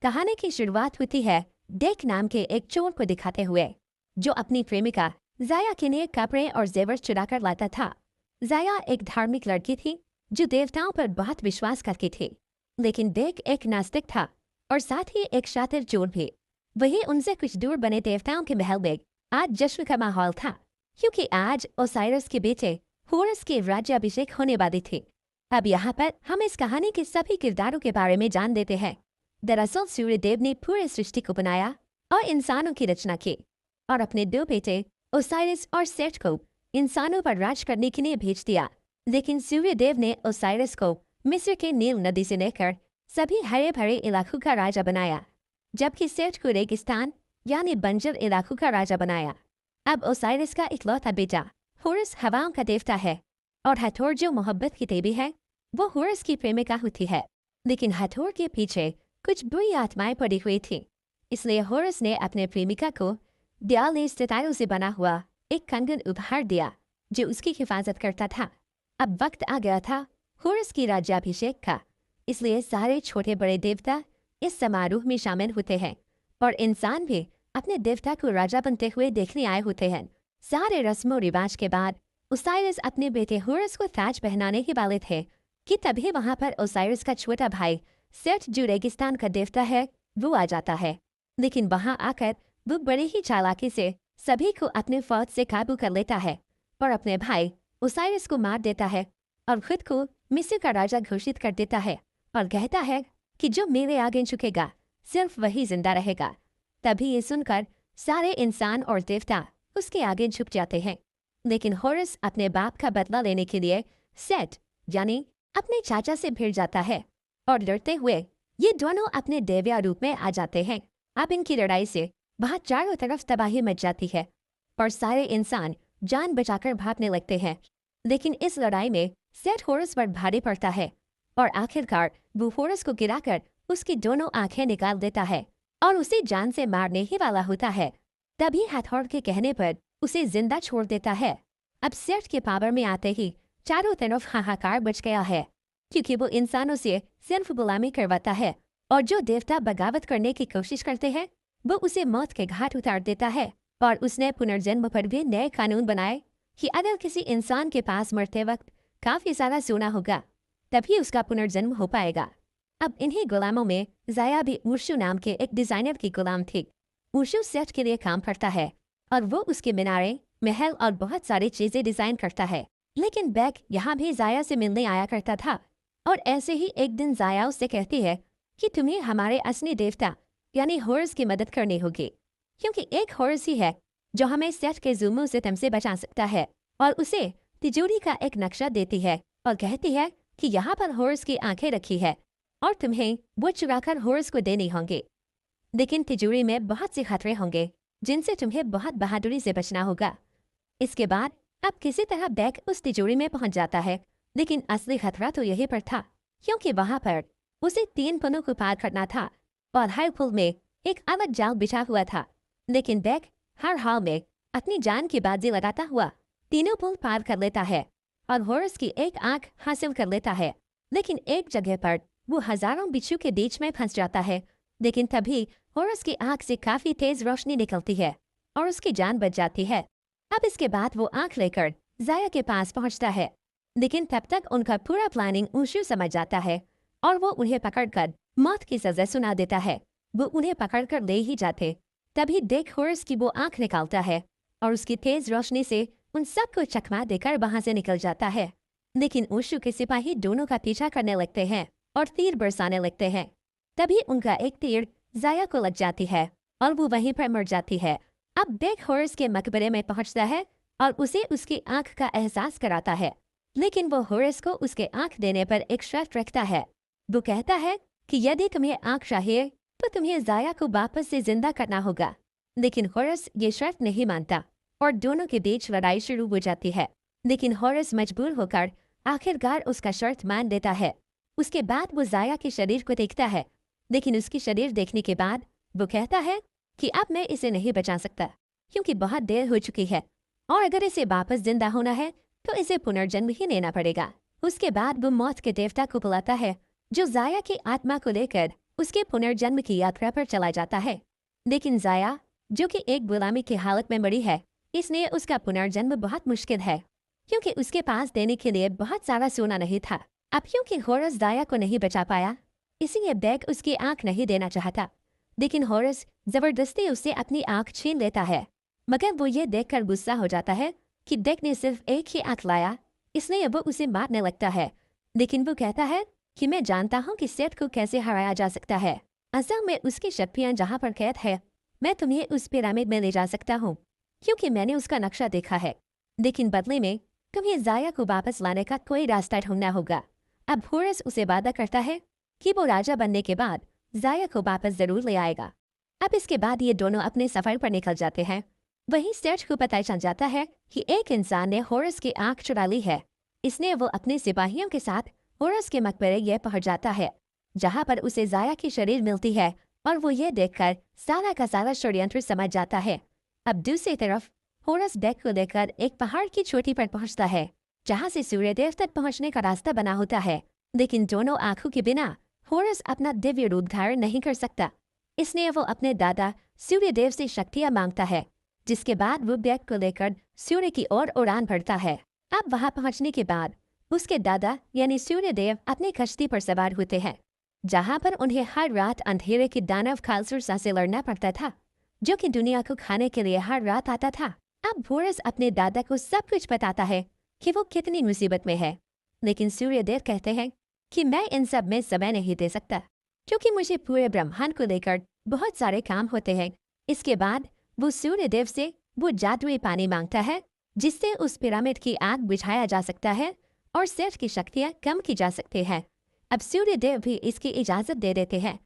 कहानी की शुरुआत होती है डेक नाम के एक चोर को दिखाते हुए, जो अपनी प्रेमिका जाया के लिए कपड़े और जेवर चुरा कर लाता था। जाया एक धार्मिक लड़की थी जो देवताओं पर बहुत विश्वास करती थी, लेकिन डेक एक नास्तिक था और साथ ही एक शातिर चोर भी। वही उनसे कुछ दूर बने देवताओं के महल में आज जश्न का माहौल था, क्योंकि आज ओसाइरस के बेटे होरस के राज्याभिषेक होने वाली थी। अब यहाँ पर हम इस कहानी के सभी किरदारों के बारे में जान देते हैं। दरअसल सूर्यदेव ने पूरे सृष्टि को बनाया और इंसानों की रचना की, और अपने दो बेटे ओसाइरस और सेट को इंसानों पर राज करने के लिए भेज दिया। लेकिन सूर्यदेव ने ओसाइरस को मिस्र के नील नदी से लेकर सभी हरे भरे इलाकों का राजा बनाया, जबकि सेट को रेगिस्तान यानी बंजर इलाकों का राजा बनाया। अब ओसाइरस का इकलौता बेटा होरस हवाओं का देवता है, और हथौर जो मोहब्बत की देवी है वो होरस की प्रेमिका होती है। लेकिन हथौर के पीछे कुछ बुरी आत्माएं पड़ी हुई थी, इसलिए होरस ने अपने प्रेमिका को दयाल सितारों से बना हुआ एक कंगन उपहार दिया जो उसकी हिफाजत करता था। अब वक्त आ गया था होरस की राज्याभिषेक का, इसलिए सारे छोटे बड़े देवता इस समारोह में शामिल होते हैं और इंसान भी अपने देवता को राजा बनते हुए देखने आए होते हैं। सारे रस्मों रिवाज के बाद ओसाइरस अपने बेटे होरस को ताज पहनाने ही वाले थे कि तभी वहां पर ओसाइरस का छोटा भाई सेट जो रेगिस्तान का देवता है वो आ जाता है। लेकिन वहां आकर वो बड़े ही चालाकी से सभी को अपने फौज से काबू कर लेता है और अपने भाई ओसाइरस को मार देता है और खुद को मिस्र का राजा घोषित कर देता है और कहता है कि जो मेरे आगे झुकेगा सिर्फ वही जिंदा रहेगा। तभी ये सुनकर सारे इंसान और देवता उसके आगे झुक जाते हैं। लेकिन होरस अपने बाप का बदला लेने के लिए सेट यानी अपने चाचा से भिड़ जाता है और डरते हुए ये दोनों अपने देविया रूप में आ जाते हैं। अब इनकी लड़ाई से वहां चारों तरफ तबाही मच जाती है और सारे इंसान जान बचाकर भागने लगते हैं। लेकिन इस लड़ाई में सेट होरस पर भारी पड़ता है और आखिरकार वो होरस को गिराकर उसकी दोनों आंखें निकाल देता है और उसे जान से मारने ही वाला होता है। तभी हथौड़ के कहने पर उसे जिंदा छोड़ देता है। अब सेट के पावर में आते ही चारों तरफ हाहाकार बच गया है, क्योंकि वो इंसानों से सिर्फ गुलामी करवाता है और जो देवता बगावत करने की कोशिश करते हैं वो उसे मौत के घाट उतार देता है। और उसने पुनर्जन्म पर भी नए कानून बनाए कि अगर किसी इंसान के पास मरते वक्त काफी सारा सोना होगा तभी उसका पुनर्जन्म हो पाएगा। अब इन्हीं गुलामों में जाया भी ऊर्शु नाम के एक डिजाइनर की गुलाम थी। ऊर्शु सेट के लिए काम करता है और वो उसके मीनारे, महल और बहुत सारी चीजें डिजाइन करता है। लेकिन बैक यहाँ भी जाया से मिलने आया करता था और ऐसे ही एक दिन जाया उससे कहती है कि तुम्हें हमारे असली देवता यानी होरस की मदद करनी होगी, क्योंकि एक होरस ही है जो हमें सेट के जुल्मों से तुमसे बचा सकता है। और उसे तिजोरी का एक नक्शा देती है और कहती है कि यहाँ पर होरस की आंखें रखी है और तुम्हें वो चुराकर होरस को देनी होंगी। लेकिन तिजोरी में बहुत से खतरे होंगे जिनसे तुम्हें बहुत बहादुरी से बचना होगा। इसके बाद अब किसी तरह बैक उस तिजोरी में पहुंच जाता है, लेकिन असली खतरा तो यही पर था, क्योंकि वहां पर उसे 3 पुलों को पार करना था और हर पुल में एक अलग जाल बिछा हुआ था। लेकिन बैक हर हाल में अपनी जान की बाजी लगाता हुआ तीनों पुल पार कर लेता है और होरस की एक आंख हासिल कर लेता है। लेकिन एक जगह पर वो हजारों बिच्छू के बीच में फंस जाता है। लेकिन तभी होरस की आंख से काफी तेज रोशनी निकलती है और उसकी जान बच जाती है। अब इसके बाद वो आंख लेकर जाया के पास पहुंचता है, लेकिन तब तक उनका पूरा प्लानिंग ऊशु समझ जाता है और वो उन्हें पकड़कर मौत की सजा सुना देता है। वो उन्हें पकड़कर ले ही जाते तभी डेक होरस की वो आंख निकालता है और उसकी तेज रोशनी से उन सबको चकमा देकर वहां से निकल जाता है। लेकिन ऊशु के सिपाही दोनों का पीछा करने लगते हैं और तीर बरसाने लगते हैं। तभी उनका एक तीर जाया को लग जाती है और वो वहीं पर मर जाती है। अब डेक होरस के मकबरे में पहुंचता है और उसे उसकी आंख का एहसास कराता है, लेकिन वो होरस को उसके आंख देने पर एक शर्त रखता है। वो कहता है कि यदि तुम्हें आंख चाहिए तो तुम्हें जाया को वापस से जिंदा करना होगा। लेकिन होरस ये शर्त नहीं मानता और दोनों के बीच लड़ाई शुरू हो जाती है। लेकिन होरस मजबूर होकर आखिरकार उसका शर्त मान देता है। उसके बाद वो जाया के शरीर को देखता है, लेकिन उसकी शरीर देखने के बाद वो कहता है कि अब मैं इसे नहीं बचा सकता, क्योंकि बहुत देर हो चुकी है और अगर इसे वापस जिंदा होना है तो इसे पुनर्जन्म ही लेना पड़ेगा। उसके बाद वो मौत के देवता को बुलाता है जो जाया की आत्मा को लेकर उसके पुनर्जन्म की यात्रा पर चला जाता है। लेकिन जाया, जो कि एक गुलामी की हालत में मरी है, इसलिए उसका पुनर्जन्म बहुत मुश्किल है, क्योंकि उसके पास देने के लिए बहुत सारा सोना नहीं था। अब क्योंकि होरस जाया को नहीं बचा पाया, इसलिए बेक उसकी आंख नहीं देना चाहता। लेकिन होरस जबरदस्ती उससे अपनी आंख छीन लेता है, मगर वो ये देखकर गुस्सा हो जाता है कि बेक ने सिर्फ एक ही आंख लाया, इसलिए वो उसे मारने लगता है। लेकिन वो कहता है कि मैं जानता हूँ कि सेठ को कैसे हराया जा सकता है। असल में उसकी शक्तियाँ जहाँ पर कैद है, मैं तुम्हें उस पिरामिड में ले जा सकता हूँ, क्योंकि मैंने उसका नक्शा देखा है। लेकिन बदले में तुम्हें जाया को वापस लाने का कोई रास्ता ढूंढना होगा। अब होरस उसे वादा करता है कि वो राजा बनने के बाद जाया को वापस जरूर ले आएगा। अब इसके बाद ये दोनों अपने सफर पर निकल जाते हैं। वहीं सेठ को पता चल जाता है कि एक इंसान ने होरस की आंख चुरा ली है। इसने वो अपने सिपाहियों के साथ होरस के मकबरे ये पहुंच जाता है, जहां पर उसे जाया की शरीर मिलती है, और वो ये देखकर सारा का सारा षड्यंत्र समझ जाता है। अब दूसरी तरफ होरस बेक को लेकर एक पहाड़ की चोटी पर पहुंचता है, जहां से सूर्यदेव तक पहुंचने का रास्ता बना होता है। लेकिन दोनों आंखों के बिना होरस अपना दिव्य रूप धारण नहीं कर सकता, इसलिए वो अपने दादा सूर्यदेव से शक्तियां मांगता है, जिसके बाद वो बेक को लेकर सूर्य की ओर उड़ान भरता है। अब वहां पहुंचने के बाद उसके दादा यानी सूर्यदेव अपनी कश्ती पर सवार होते हैं, जहां पर उन्हें हर रात अंधेरे के दानव खालसुरसा से लड़ना पड़ता था, जो कि दुनिया को खाने के लिए हर रात आता था। अब होरस अपने दादा को सब कुछ बताता है कि वो कितनी मुसीबत में है, लेकिन सूर्यदेव कहते हैं कि मैं इन सब में समय नहीं दे सकता, क्योंकि मुझे पूरे ब्रह्मांड को लेकर बहुत सारे काम होते हैं। इसके बाद वो सूर्यदेव से वो जादुई पानी मांगता है, जिससे उस पिरामिड की आग बुझाया जा सकता है और सेठ की शक्तियाँ कम की जा सकती है। अब सूर्यदेव भी इसकी इजाजत दे देते हैं।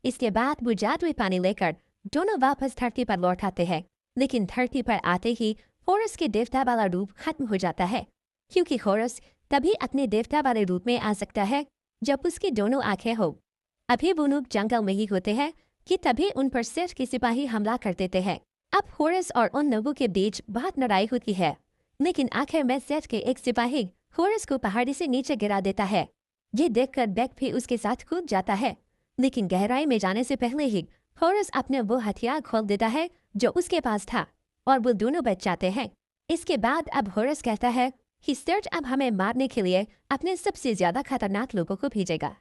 इसके बाद वो जादुई पानी लेकर दोनों वापस धरती पर लौट आते हैं। लेकिन धरती पर आते ही होरस के देवता वाला रूप खत्म हो जाता है, क्योंकि होरस तभी अपने देवता वाले रूप में आ सकता है जब उसकी दोनों आंखें हो। अभी वो लोग जंगल में ही होते हैं कि तभी उन पर सेठ के सिपाही हमला कर देते हैं। अब होरस और उन लोगों के बीच बहुत लड़ाई होती है, लेकिन आखिर में सेठ के एक सिपाही होरस को पहाड़ी से नीचे गिरा देता है। ये देखकर बेक भी उसके साथ कूद जाता है, लेकिन गहराई में जाने से पहले ही होरस अपने वो हथियार खोल देता है जो उसके पास था, और वो दोनों बच जाते हैं। इसके बाद अब होरस कहता है कि सेठ अब हमें मारने के लिए अपने सबसे ज्यादा खतरनाक लोगों को भेजेगा।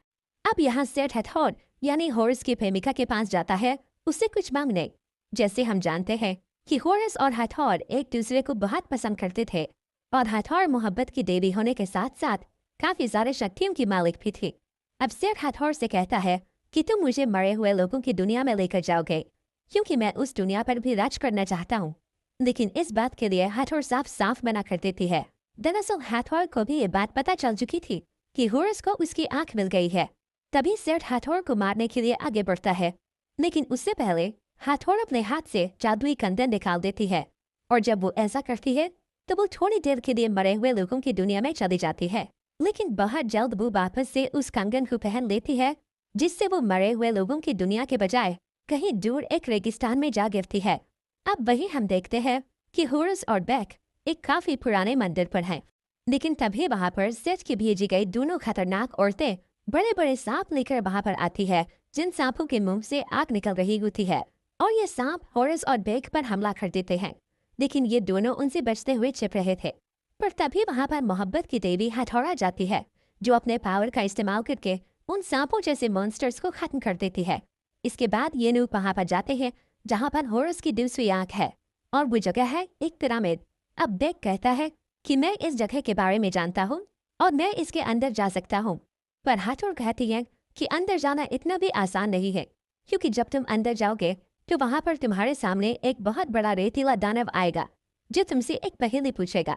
अब यहाँ सेठ हथौड़ यानी होरस की प्रेमिका के पास जाता है उससे कुछ मांगने। जैसे हम जानते हैं कि होरस और हथौड़ एक दूसरे को बहुत पसंद करते थे, और हथौड़ मोहब्बत की देवी होने के साथ साथ काफी सारे शक्तियों की मालिक भी थी। अब सेठ हथौड़ से कहता है कि तुम मुझे मरे हुए लोगों की दुनिया में लेकर जाओगे, क्योंकि मैं उस दुनिया पर भी राज करना चाहता हूँ। लेकिन इस बात के लिए हथौड़ साफ साफ मना कर देती है। दरअसल हथौड़ को भी ये बात पता चल चुकी थी कि होरस को उसकी आंख मिल गई है। तभी सेठ हथौड़ को मारने के लिए आगे बढ़ता है, लेकिन उससे पहले हथौड़ अपने हाथ से जादुई कंगन निकाल देती है, और जब वो ऐसा करती है तो वो थोड़ी देर के लिए मरे हुए लोगों की दुनिया में चली जाती है। लेकिन बहुत जल्द वो वापस से उस कंगन को पहन लेती है, जिससे वो मरे हुए लोगों की दुनिया के बजाय कहीं दूर एक रेगिस्तान में जा गिरती है। अब वही हम देखते हैं कि होरस और बेक एक काफी पुराने मंदिर पर हैं, लेकिन तभी वहां पर सेठ की भेजी गई दोनों खतरनाक औरतें बड़े बड़े सांप लेकर वहां पर आती है, जिन सांपों के मुंह से आग निकल रही होती है, और ये सांप होरस और बेक पर हमला कर देते हैं। लेकिन ये दोनों उनसे बचते हुए छिप रहे थे। पर तभी वहां पर मोहब्बत की देवी हथौड़ा जाती है, जो अपने पावर का इस्तेमाल करके उन सांपों जैसे मॉन्स्टर्स को खत्म कर देती है। इसके बाद ये लोग वहां पर जाते हैं जहां पर होरस की दूसरी आंख है, और वो जगह है एक पिरामिड। अब बेक कहता है कि मैं इस जगह के बारे में जानता हूँ और मैं इसके अंदर जा सकता हूँ, पर हथौड़ कहती है कि अंदर जाना इतना भी आसान नहीं है, क्योंकि जब तुम अंदर जाओगे तो वहां पर तुम्हारे सामने एक बहुत बड़ा रेतीला दानव आएगा, जो तुमसे एक पहेली पूछेगा,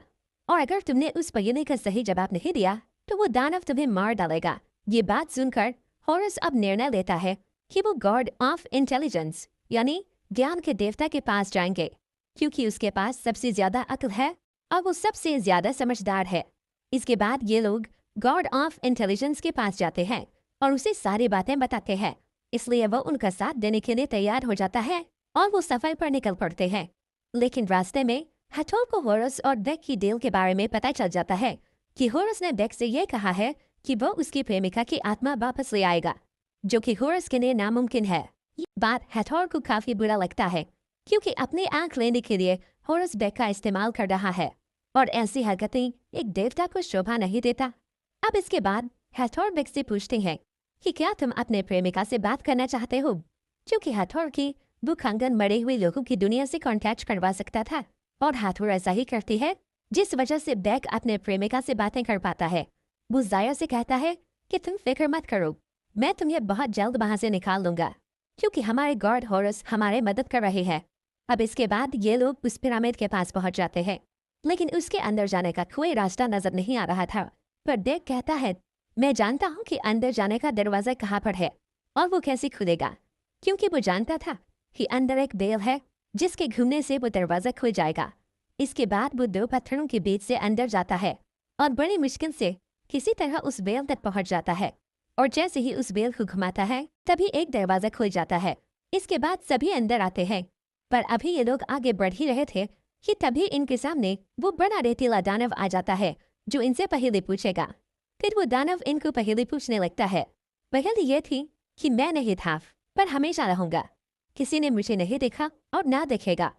और अगर तुमने उस पहेली का सही जवाब नहीं दिया तो वो दानव तुम्हें मार डालेगा। ये बात सुनकर होरस अब निर्णय लेता है कि वो गॉड ऑफ इंटेलिजेंस यानी ज्ञान के देवता के पास जाएंगे, क्योंकि उसके पास सबसे ज्यादा अक्ल है और वो सबसे ज्यादा समझदार है। इसके बाद ये लोग गॉड ऑफ इंटेलिजेंस के पास जाते हैं और उसे सारी बातें बताते हैं, इसलिए वो उनका साथ देने के लिए तैयार हो जाता है और वो सफर पर निकल पड़ते हैं। लेकिन रास्ते में हथौड़ को होरस और बेक की डील के बारे में पता चल जाता है कि होरस ने बेक से ये कहा है कि वो उसकी प्रेमिका की आत्मा वापस ले आएगा, जो कि होरस के लिए नामुमकिन है। ये बात हैथोर को काफी बुरा लगता है क्योंकि अपनी आंख लेने के लिए होरस बेक का इस्तेमाल कर रहा है और ऐसी हरकतें एक देवता को शोभा नहीं देता। अब इसके बाद हैथोर बेक से पूछते हैं कि क्या तुम अपने प्रेमिका से बात करना चाहते हो, क्योंकि हैथोर की वो कंगन मरे हुए लोगों की दुनिया से कॉन्टैक्ट करवा सकता था और हैथोर ऐसा ही करती है, जिस वजह से बेक अपने प्रेमिका से बातें कर पाता है। वो जाया से कहता है कि तुम फिक्र मत करो, मैं तुम्हें बहुत जल्द वहां से निकाल लूंगा क्योंकि हमारे गॉड हॉरस हमारे मदद कर रहे हैं। अब इसके बाद ये लोग उस पिरामिड के पास पहुंच जाते हैं, लेकिन उसके अंदर जाने का कोई रास्ता नजर नहीं आ रहा था। पर डेक कहता है मैं जानता हूँ कि अंदर जाने का दरवाजा कहाँ पर है और वो कैसे खुलेगा, क्योंकि वो जानता था कि अंदर एक बेल है जिसके घूमने से वो दरवाजा खुल जाएगा। इसके बाद वो दो पत्थरों के बीच से अंदर जाता है और बड़ी मुश्किल से किसी तरह उस बेल तक पहुंच जाता है और जैसे ही उस बेल को घुमाता है तभी एक दरवाजा खुल जाता है। इसके बाद सभी अंदर आते हैं, पर अभी ये लोग आगे बढ़ ही रहे थे कि तभी इनके सामने वो बड़ा रेतीला दानव आ जाता है जो इनसे पहेली पूछेगा। फिर वो दानव इनको पहेली पूछने लगता है। पहेली ये थी कि मैं नहीं था पर हमेशा रहूंगा, किसी ने मुझे नहीं देखा और ना देखेगा,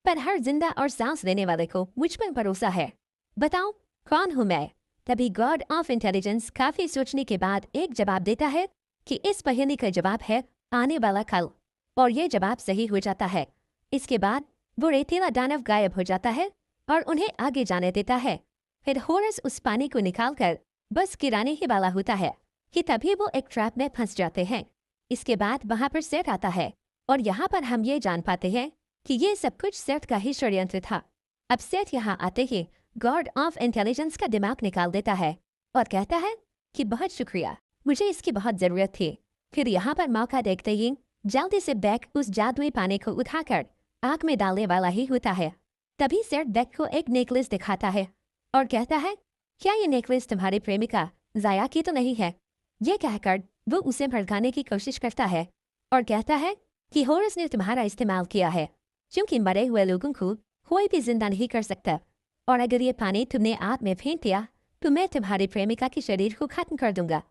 पर हर जिंदा और सांस लेने वाले को मुझ पर भरोसा है, बताओ कौन हूँ मैं। तभी गॉड ऑफ इंटेलिजेंस काफी सोचने के बाद एक जवाब देता है कि इस पहेली का जवाब है आने वाला कल, और ये जवाब सही हो जाता है। इसके बाद वो रेतीला दानव गायब हो जाता है और उन्हें आगे जाने देता है। फिर होरस उस पानी को निकालकर बस गिराने ही वाला होता है कि तभी वो एक ट्रैप में फंस जाते हैं। इसके बाद वहां पर सेठ आता है और यहाँ पर हम ये जान पाते हैं कि ये सब कुछ सेठ का ही षड्यंत्र था। अब सेठ यहाँ आते ही गॉड ऑफ इंटेलिजेंस का दिमाग निकाल देता है और कहता है कि बहुत शुक्रिया, मुझे इसकी बहुत जरूरत थी। फिर यहाँ पर मौका देखते ही जल्दी से बेक उस जादुई पानी को उठाकर आग में डालने वाला ही होता है। तभी सेठ बेक को एक नेकलेस दिखाता है और कहता है क्या ये नेकलेस तुम्हारी प्रेमिका जाया की तो नहीं है। ये कहकर वो उसे भड़काने की कोशिश करता है और कहता है कि होरस ने तुम्हारा इस्तेमाल किया है क्योंकि मरे हुए लोगों को कोई भी जिंदा नहीं कर सकता, और अगर ये पानी तुमने आग में फेंक दिया तो मैं तुम्हारी प्रेमिका के शरीर को खत्म कर दूंगा।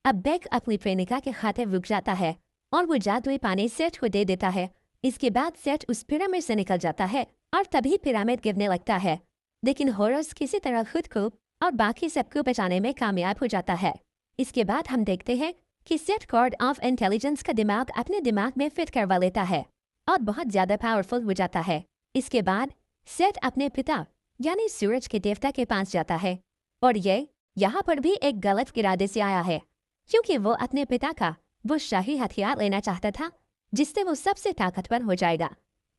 अब बेक अपनी प्रेमिका के खाते रुक जाता है और वो जादुई पानी सेठ को दे देता है। इसके बाद सेठ उस पिरामिड से निकल जाता है और तभी पिरामिड गिरने लगता है, लेकिन होरस किसी तरह खुद को और बाकी सबको बचाने में कामयाब हो जाता है। इसके बाद हम देखते हैं कि सेठ गॉड ऑफ इंटेलिजेंस का दिमाग अपने दिमाग में फिट करवा लेता है और बहुत ज्यादा पावरफुल हो जाता है। इसके बाद सेठ अपने पिता यानी सूरज के देवता के पास जाता है और ये यहाँ पर भी एक गलत इरादे से आया है क्योंकि वो अपने पिता का वो शाही हथियार लेना चाहता था जिससे वो सबसे ताकतवर हो जाएगा।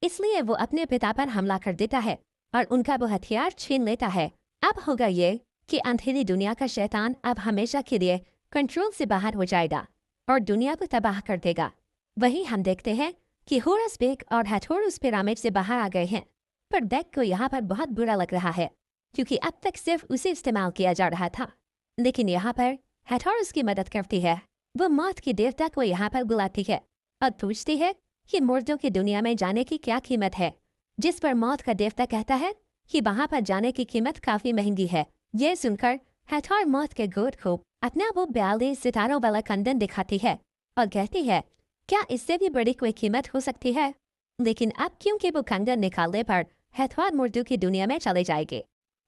इसलिए वो अपने पिता पर हमला कर देता है और उनका वो हथियार छीन लेता है। अब होगा ये कि अंधेरी दुनिया का शैतान अब हमेशा के लिए कंट्रोल से बाहर हो जाएगा और दुनिया को तबाह कर देगा। वहीं हम देखते हैं कि होरस बेक और हैथोर उस पिरामिड से बाहर आ गए हैं, पर बेक को यहाँ पर बहुत बुरा लग रहा है क्योंकि अब तक सिर्फ उसे इस्तेमाल किया जा रहा था, लेकिन यहाँ पर हैथोर उसकी मदद करती है। वो मौत के देवता को यहाँ पर बुलाती है और पूछती है कि मुर्दों की दुनिया में जाने की क्या कीमत है, जिस पर मौत का देवता कहता है कि वहाँ पर जाने की कीमत काफी महंगी है। ये सुनकर हैथोर मौत के गोद को अपना वो 42 सितारों वाला कंदन दिखाती है और कहती है क्या इससे भी बड़ी कोई कीमत हो सकती है। लेकिन अब क्योंकि वो कंदन निकालने पर हैथोर मुर्दों की दुनिया में चले जाएंगे,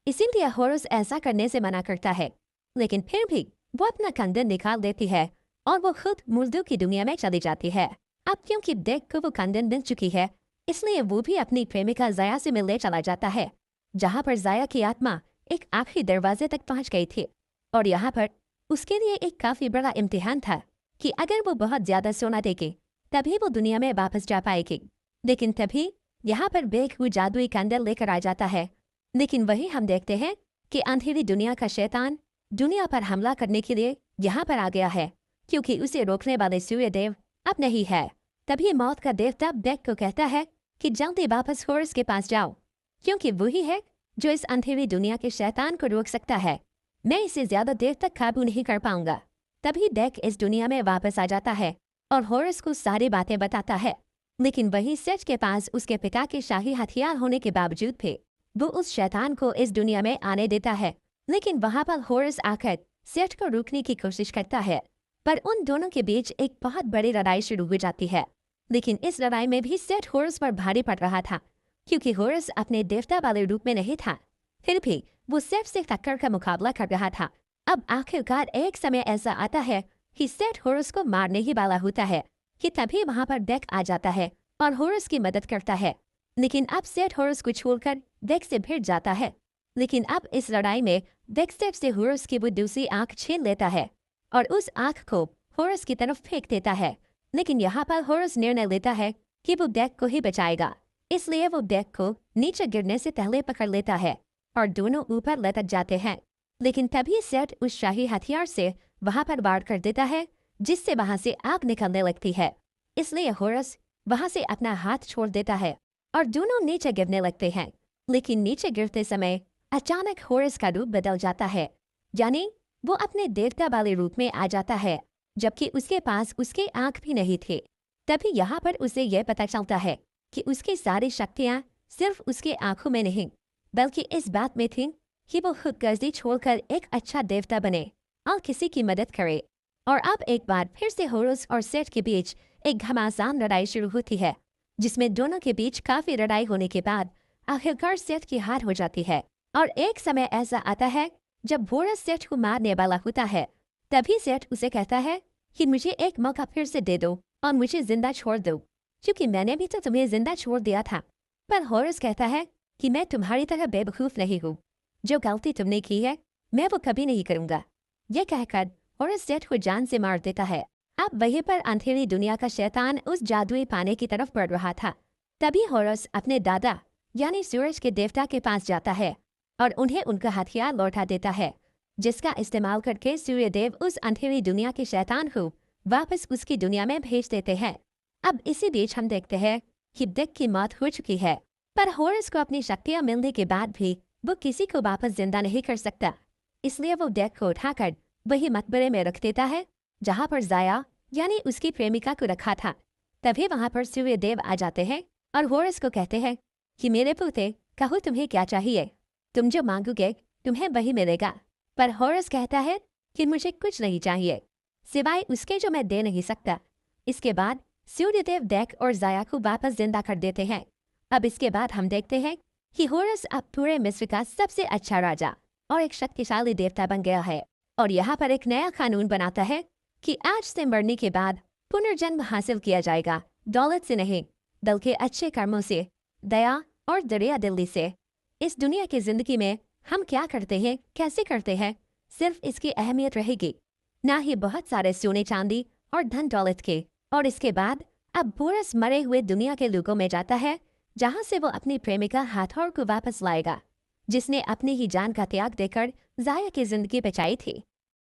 इसीलिए होरस ऐसा करने से मना करता है, लेकिन फिर भी वो अपना कंदन निकाल देती है और वो खुद मुर्दों की दुनिया में चली जाती है। अब क्योंकि बेक को वो कंदन मिल चुकी है, इसलिए वो भी अपनी प्रेमिका जाया से मिलने चला जाता है, जहाँ पर जाया की आत्मा एक आखिरी दरवाजे तक पहुँच गई थी और यहाँ पर उसके लिए एक काफी बड़ा इम्तिहान था कि अगर वो बहुत ज्यादा सोना देगी तभी वो दुनिया में वापस जा पाएगी। लेकिन तभी यहाँ पर बेक वो जादुई कंदन लेकर आ जाता है, लेकिन वही हम देखते हैं कि अंधेरी दुनिया का शैतान दुनिया पर हमला करने के लिए यहाँ पर आ गया है क्योंकि उसे रोकने वाले सूर्यदेव अब नहीं है। तभी मौत का देवता बेक को कहता है कि जल्दी वापस होरस के पास जाओ क्योंकि वही है जो इस अंधेरी दुनिया के शैतान को रोक सकता है। मैं इसे ज्यादा देर तक काबू नहीं कर पाऊंगा। तभी बेक इस दुनिया में वापस आ जाता है और होरस को सारी बातें बताता है, लेकिन वही सेठ के पास उसके पिता के शाही हथियार होने के बावजूद भी वो उस शैतान को इस दुनिया में आने देता है। लेकिन वहां पर होरस आकर सेठ को रोकने की कोशिश करता है, पर उन दोनों के बीच एक बहुत बड़ी लड़ाई शुरू हो जाती है। लेकिन इस लड़ाई में भी सेठ होरस पर भारी पड़ रहा था, क्योंकि होरस अपने देवता वाले रूप में नहीं था। फिर भी वो सेठ से टक्कर का मुकाबला कर रहा था। अब आखिरकार एक समय ऐसा आता है कि सेठ होरस को मारने ही वाला होता है कि तभी वहां पर डेक आ जाता है और होरस की मदद करता है। लेकिन अब सेठ होरस को छोड़कर डेक से भिड़ जाता है। लेकिन अब इस लड़ाई में डेक सेठ से होरस की वो दूसरी आंख छीन लेता है और उस आंख को होरस की तरफ फेंक देता है। लेकिन यहाँ पर होरस निर्णय लेता है कि वो डेक को ही बचाएगा, इसलिए वो डेक को नीचे गिरने से पहले पकड़ लेता है और दोनों ऊपर लटक जाते हैं। लेकिन तभी सेठ उस शाही हथियार से वहां पर वार कर देता है, जिससे वहां से आग निकलने लगती है। इसलिए होरस वहां से अपना हाथ छोड़ देता है और दोनों नीचे गिरने लगते हैं। लेकिन नीचे गिरते समय अचानक होरस का रूप बदल जाता है, यानी वो अपने देवता वाले रूप में आ जाता है, जबकि उसके पास उसके आंख भी नहीं थे। तभी यहाँ पर उसे यह पता चलता है कि उसकी सारी शक्तियाँ सिर्फ उसके आंखों में नहीं, बल्कि इस बात में थी कि वो खुदगर्जी छोड़कर एक अच्छा देवता बने और किसी की मदद करे। और अब एक बार फिर से होरस और सेठ के बीच एक घमासान लड़ाई शुरू होती है, जिसमें दोनों के बीच काफी लड़ाई होने के बाद आखिरकार सेठ की हार हो जाती है। और एक समय ऐसा आता है जब होरस सेठ को मारने वाला होता है। तभी सेठ उसे कहता है कि मुझे एक मौका फिर से दे दो और मुझे जिंदा छोड़ दो, क्योंकि मैंने भी तो तुम्हें जिंदा छोड़ दिया था। पर होरस कहता है कि मैं तुम्हारी तरह बेवकूफ नहीं हूँ, जो गलती तुमने की है मैं वो कभी नहीं करूँगा। यह कहकर होरस सेठ को जान से मार देता है। अब वहीं पर अंधेरी दुनिया का शैतान उस जादुई पानी की तरफ बढ़ रहा था। तभी होरस अपने दादा यानी सूरज के देवता के पास जाता है और उन्हें उनका हथियार लौटा देता है, जिसका इस्तेमाल करके सूर्यदेव उस अंधेरी दुनिया के शैतान को वापस उसकी दुनिया में भेज देते हैं। अब इसी बीच हम देखते हैं कि डेक की मौत हो चुकी है, पर होरस को अपनी शक्तियां मिलने के बाद भी वो किसी को वापस जिंदा नहीं कर सकता। इसलिए वो डेक को उठाकर वही मकबरे में रख देता है जहाँ पर जाया यानी उसकी प्रेमिका को रखा था। तभी वहाँ पर सूर्यदेव आ जाते हैं और होरस को कहते हैं कि मेरे पुत्र, कहो तुम्हें क्या चाहिए, तुम जो मांगोगे तुम्हें वही मिलेगा। पर होरस कहता है कि मुझे कुछ नहीं चाहिए सिवाय उसके जो मैं दे नहीं सकता। इसके बाद सूर्यदेव डेक और जाया को वापस जिंदा कर देते हैं। अब इसके बाद हम देखते हैं कि होरस अब पूरे मिस्र का सबसे अच्छा राजा और एक शक्तिशाली देवता बन गया है और यहाँ पर एक नया कानून बनाता है कि आज से मरने के बाद पुनर्जन्म हासिल किया जाएगा, दौलत से नहीं बल्कि अच्छे कर्मों से, दया और दरिया दिली से। इस दुनिया की जिंदगी में हम क्या करते हैं, कैसे करते हैं, सिर्फ इसकी अहमियत रहेगी, ना ही बहुत सारे सोने चांदी और धन दौलत के। और इसके बाद अब होरस मरे हुए दुनिया के लोगों में जाता है, जहां से वो अपनी प्रेमिका हाथोर को वापस लाएगा, जिसने अपनी ही जान का त्याग देकर जाया की जिंदगी बचाई थी।